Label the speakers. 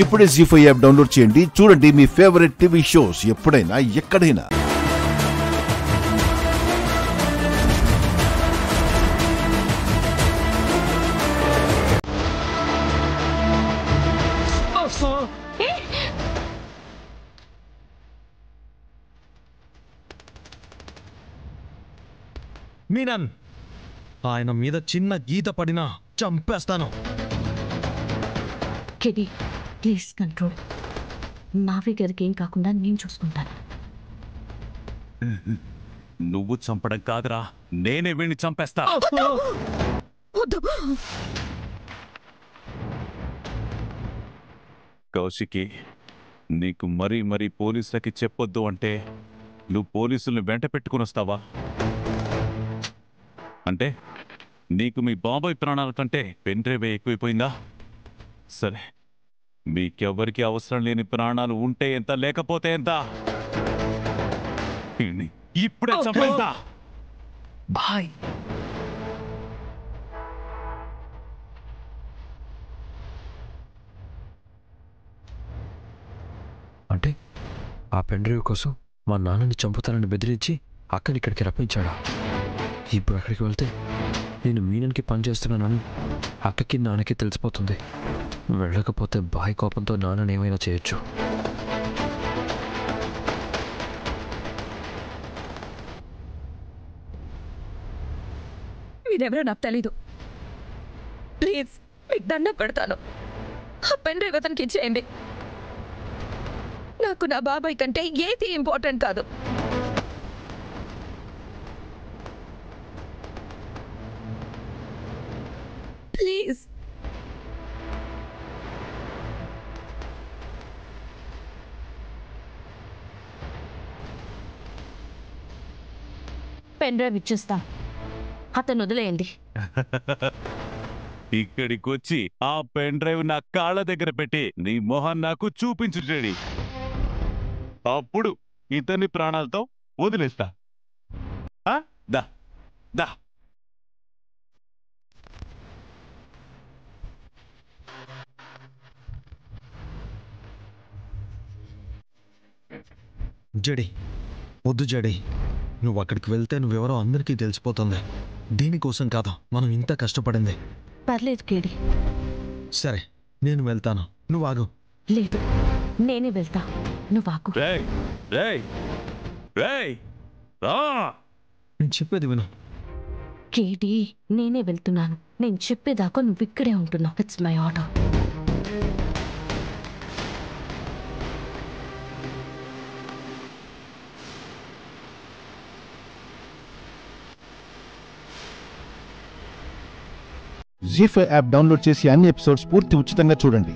Speaker 1: ఇప్పుడే జీ5 app download చేయండి. చూడండి మీ ఫేవరెట్ టీవీ షోస్ ఎప్పుడైనా ఎక్కడైనా.
Speaker 2: మీనన్, ఆయన మీద చిన్న గీత పడినా చంపేస్తాను.
Speaker 3: KD, please control. మావి గారికి ఏం కాకుండా నేను చూసుకుంటాను.
Speaker 4: నువ్వు చంపడం కాదురా, నేనే వీణ్ణి చంపేస్తా. కౌశికి, నీకు మరీ మరీ పోలీసులకి చెప్పొద్దు అంటే నువ్వు పోలీసుల్ని వెంట పెట్టుకుని వస్తావా? అంటే నీకు మీ బాబాయ్ ప్రాణాల కంటే పెన్డ్రైవే ఎక్కువైపోయిందా? సరే, మీకెవ్వరికి అవసరం లేని ప్రాణాలు ఉంటే ఎంత, లేకపోతే ఎంత? ఇప్పుడే చంపేస్తా.
Speaker 2: బాయ్. అంటే ఆ పెన్డ్రైవ్ కోసం మా నాన్నని చంపుతానని బెదిరించి అక్కని ఇక్కడికి రప్పించాడా? ఇప్పుడు అక్కడికి వెళ్తే నేను మీనన్కి పని చేస్తున్నానని అక్కకి నాన్నకి తెలిసిపోతుంది. వెళ్ళకపోతే బాయ్ కోపంతో నాన్నని ఏమైనా చేయొచ్చు.
Speaker 5: మీరెవరో నాకు తెలీదు. ప్లీజ్, మీకు దండం పెడతాను. ఆ పెన్డ్రైవ్ అతనికి ఇచ్చేయండి. నాకు నా బాబాయ్ కంటే ఏది ఇంపార్టెంట్ కాదు. ప్లీజ్.
Speaker 3: పెన్ డ్రైవ్ ఇచ్చేస్తా, అతను వదిలేయండి.
Speaker 4: ఇక్కడికి వచ్చి ఆ పెన్ డ్రైవ్ నా కాళ్ళ దగ్గర పెట్టి నీ మొహం నాకు చూపించు చెడి. అప్పుడు ఇతని ప్రాణాలతో వదిలేస్తా. దా దా.
Speaker 2: జడి, వద్దు జడి. నువ్వు అక్కడికి వెళ్తే నువ్వెవరో అందరికీ తెలిసిపోతుంది. దీనికోసం కాదు మనం ఇంత కష్టపడింది.
Speaker 3: పర్లేదు కేడి.
Speaker 2: సరే, నేను వెళ్తాను, నువ్వు ఆగు.
Speaker 3: లేదు, నేనే వెళ్తా, నువ్వు ఆగు.
Speaker 2: నేను చెప్పేది విను.
Speaker 3: కేడి, నేనే వెళ్తున్నాను. నేను చెప్పేదాకా నువ్వు ఇక్కడే ఉంటున్నావు. It's my order.
Speaker 1: జీ5 యాప్ డౌన్లోడ్ చేసి అన్ని ఎపిసోడ్స్ పూర్తి ఉచితంగా చూడండి.